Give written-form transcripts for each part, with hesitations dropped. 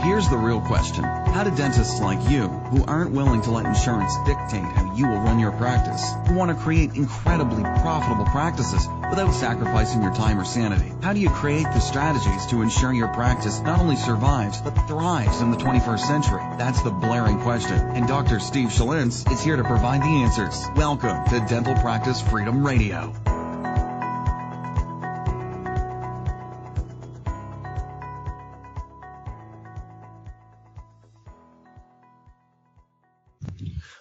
Here's the real question. How do dentists like you, who aren't willing to let insurance dictate how you will run your practice, who want to create incredibly profitable practices without sacrificing your time or sanity, how do you create the strategies to ensure your practice not only survives, but thrives in the 21st century? That's the blaring question, and Dr. Steve Schalintz is here to provide the answers. Welcome to Dental Practice Freedom Radio.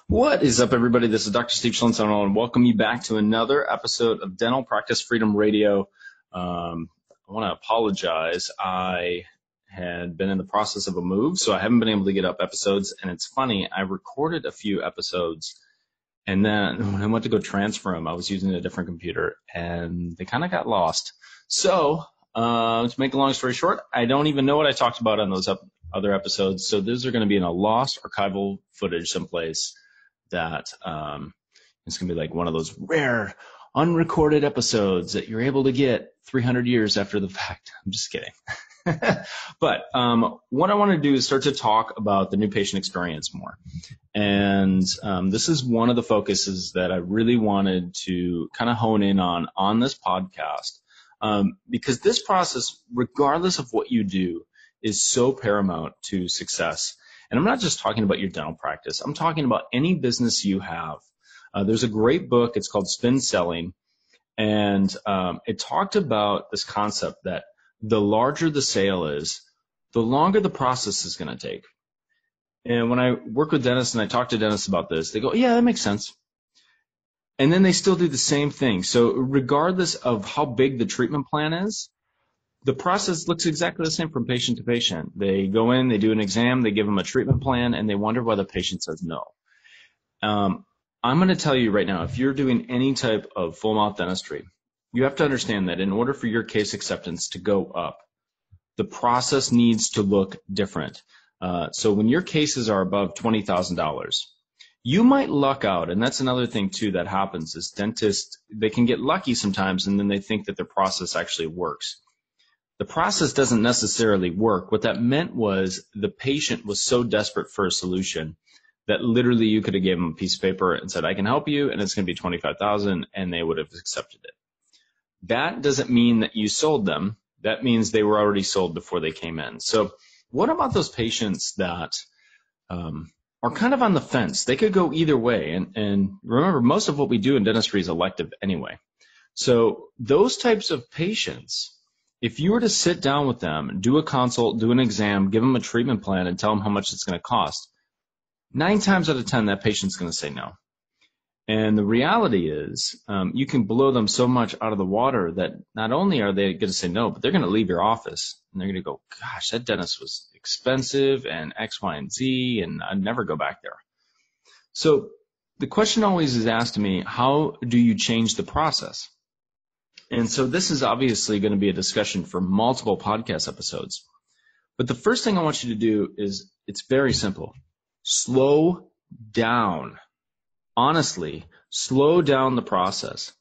What is up, everybody? This is Dr. Steve Schalintz, and I want to welcome you back to another episode of Dental Practice Freedom Radio. I want to apologize. I had been in the process of a move, so I haven't been able to get up episodes. And it's funny, I recorded a few episodes, and then when I went to go transfer them, I was using a different computer, and they kind of got lost. So to make a long story short, I don't even know what I talked about on those other episodes. So those are going to be in a lost archival footage someplace. That it's going to be like one of those rare unrecorded episodes that you're able to get 300 years after the fact. I'm just kidding. But what I want to do is start to talk about the new patient experience more. And this is one of the focuses that I really wanted to kind of hone in on this podcast, because this process, regardless of what you do, is so paramount to success. And I'm not just talking about your dental practice. I'm talking about any business you have. There's a great book. It's called Spin Selling. And it talked about this concept that the larger the sale is, the longer the process is going to take. And when I work with dentists and I talk to dentists about this, they go, yeah, that makes sense. And then they still do the same thing. So regardless of how big the treatment plan is, the process looks exactly the same from patient to patient. They go in, they do an exam, they give them a treatment plan, and they wonder why the patient says no. I'm going to tell you right now, if you're doing any type of full mouth dentistry, you have to understand that in order for your case acceptance to go up, the process needs to look different. So when your cases are above $20,000, you might luck out, and that's another thing too that happens is dentists, they can get lucky sometimes, and then they think that their process actually works. The process doesn't necessarily work. What that meant was the patient was so desperate for a solution that literally you could have given them a piece of paper and said, I can help you, and it's going to be $25,000, and they would have accepted it. That doesn't mean that you sold them. That means they were already sold before they came in. So what about those patients that are kind of on the fence? They could go either way. And remember, most of what we do in dentistry is elective anyway. So those types of patients, if you were to sit down with them, do a consult, do an exam, give them a treatment plan, and tell them how much it's going to cost, 9 times out of 10, that patient's going to say no. And the reality is you can blow them so much out of the water that not only are they going to say no, but they're going to leave your office, and they're going to go, gosh, that dentist was expensive and X, Y, and Z, and I'd never go back there. So the question always is asked to me, how do you change the process? And so this is obviously going to be a discussion for multiple podcast episodes. But the first thing I want you to do is, it's very simple. Slow down. Honestly, slow down the process.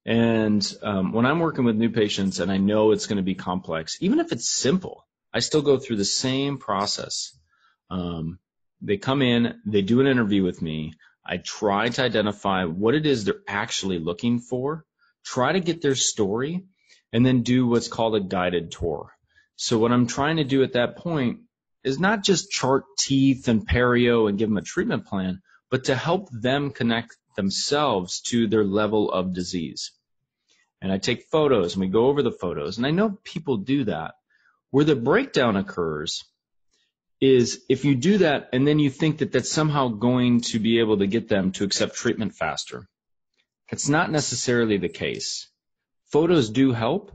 And when I'm working with new patients and I know it's going to be complex, even if it's simple, I still go through the same process. They come in, they do an interview with me. I try to identify what it is they're actually looking for. Try to get their story, and then do what's called a guided tour. So what I'm trying to do at that point is not just chart teeth and perio and give them a treatment plan, but to help them connect themselves to their level of disease. And I take photos, and we go over the photos. And I know people do that. Where the breakdown occurs is if you do that and then you think that that's somehow going to be able to get them to accept treatment faster. It's not necessarily the case. Photos do help,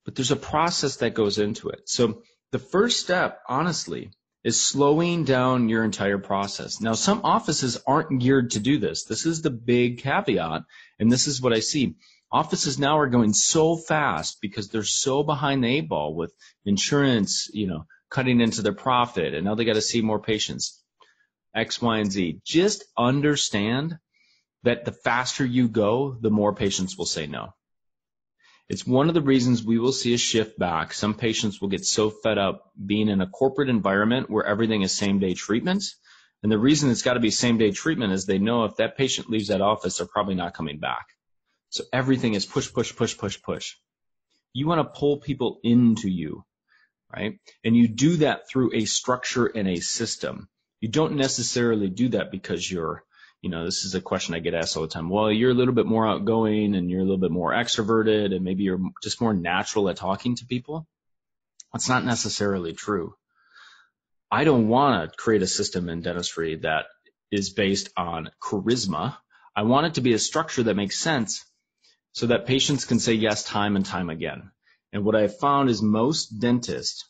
but there's a process that goes into it. So the first step, honestly, is slowing down your entire process. Now, some offices aren't geared to do this. This is the big caveat, and this is what I see. Offices now are going so fast because they're so behind the 8 ball with insurance, cutting into their profit, and now they got to see more patients, X, Y, and Z. Just understand that the faster you go, the more patients will say no. It's one of the reasons we will see a shift back. Some patients will get so fed up being in a corporate environment where everything is same-day treatment. And the reason it's got to be same-day treatment is they know if that patient leaves that office, they're probably not coming back. So everything is push, push, push, push, push. You want to pull people into you, right? And you do that through a structure and a system. You don't necessarily do that because you're, this is a question I get asked all the time. Well, you're a little bit more outgoing and you're a little bit more extroverted and maybe you're just more natural at talking to people. That's not necessarily true. I don't want to create a system in dentistry that is based on charisma. I want it to be a structure that makes sense so that patients can say yes time and time again. And what I have found is most dentists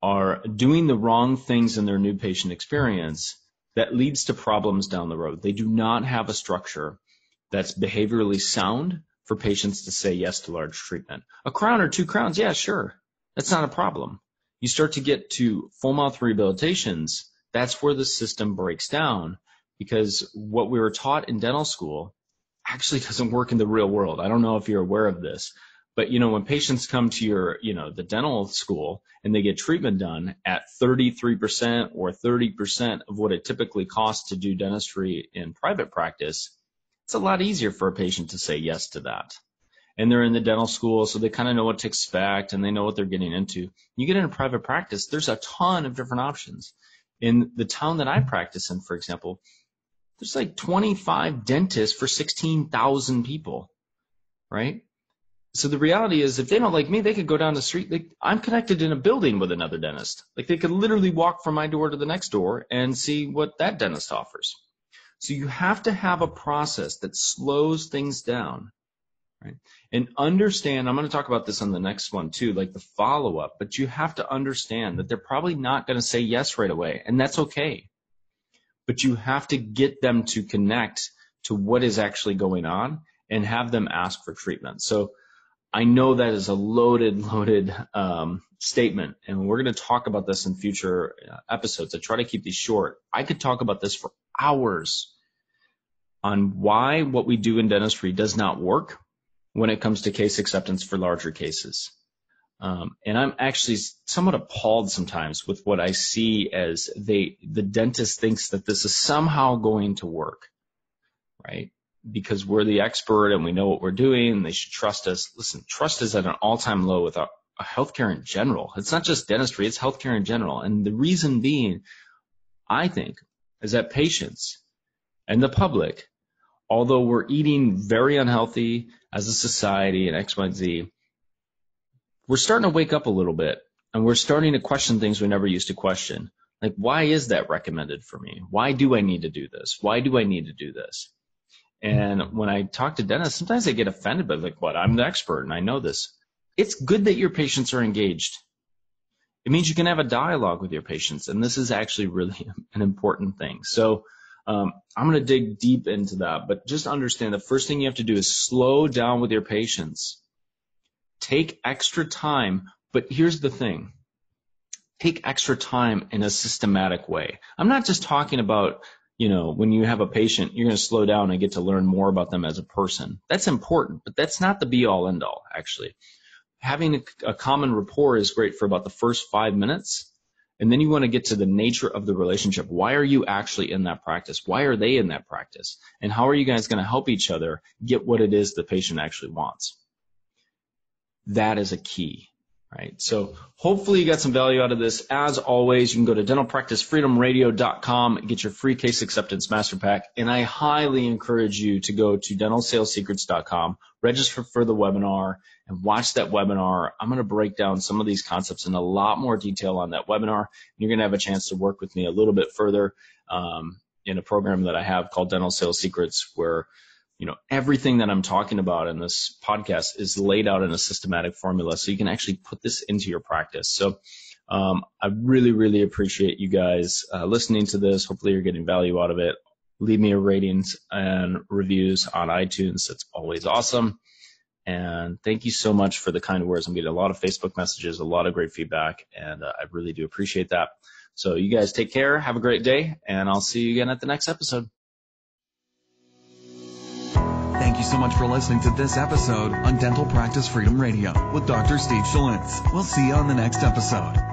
are doing the wrong things in their new patient experience that leads to problems down the road. They do not have a structure that's behaviorally sound for patients to say yes to large treatment. A crown or 2 crowns, yeah, sure. That's not a problem. You start to get to full mouth rehabilitations, that's where the system breaks down because what we were taught in dental school actually doesn't work in the real world. I don't know if you're aware of this, but when patients come to your, the dental school and they get treatment done at 33% or 30% of what it typically costs to do dentistry in private practice, it's a lot easier for a patient to say yes to that. And they're in the dental school, so they kind of know what to expect and they know what they're getting into. You get into private practice, there's a ton of different options. In the town that I practice in, for example, there's like 25 dentists for 16,000 people, right? So the reality is if they don't like me, they could go down the street. I'm connected in a building with another dentist. They could literally walk from my door to the next door and see what that dentist offers. So you have to have a process that slows things down, right? And understand, I'm going to talk about this on the next one too, like the follow-up, but you have to understand that they're probably not going to say yes right away, and that's okay. But you have to get them to connect to what is actually going on and have them ask for treatment. So I know that is a loaded statement, and we're going to talk about this in future episodes. I try to keep these short. I could talk about this for hours on why what we do in dentistry does not work when it comes to case acceptance for larger cases. And I'm actually somewhat appalled sometimes with what I see as the dentist thinks that this is somehow going to work, right? Because we're the expert and we know what we're doing and they should trust us. Listen, trust is at an all-time low with healthcare in general. It's not just dentistry, it's healthcare in general. And the reason being, I think, is that patients and the public, although we're eating very unhealthy as a society and X, Y, and Z, we're starting to wake up a little bit and we're starting to question things we never used to question. Like, why is that recommended for me? Why do I need to do this? Why do I need to do this? And when I talk to dentists, sometimes they get offended by what? I'm the expert and I know this. It's good that your patients are engaged. It means you can have a dialogue with your patients, and this is actually really an important thing. So I'm going to dig deep into that, but just understand the first thing you have to do is slow down with your patients. Take extra time, but here's the thing. Take extra time in a systematic way. I'm not just talking about when you have a patient, you're going to slow down and get to learn more about them as a person. That's important, but that's not the be-all, end-all, actually. Having a common rapport is great for about the first 5 minutes, and then you want to get to the nature of the relationship. Why are you actually in that practice? Why are they in that practice? And how are you guys going to help each other get what it is the patient actually wants? That is a key. Right. So hopefully you got some value out of this. As always, you can go to dentalpracticefreedomradio.com and get your free case acceptance master pack. And I highly encourage you to go to dentalsalessecrets.com, register for the webinar, and watch that webinar. I'm going to break down some of these concepts in a lot more detail on that webinar. You're going to have a chance to work with me a little bit further in a program that I have called Dental Sales Secrets, where everything that I'm talking about in this podcast is laid out in a systematic formula so you can actually put this into your practice. So I really, really appreciate you guys listening to this. Hopefully you're getting value out of it. Leave me a ratings and reviews on iTunes. That's always awesome. And thank you so much for the kind words. I'm getting a lot of Facebook messages, a lot of great feedback, and I really do appreciate that. So you guys take care. Have a great day, and I'll see you again at the next episode. Thank you so much for listening to this episode on Dental Practice Freedom Radio with Dr. Steve Schlintz. We'll see you on the next episode.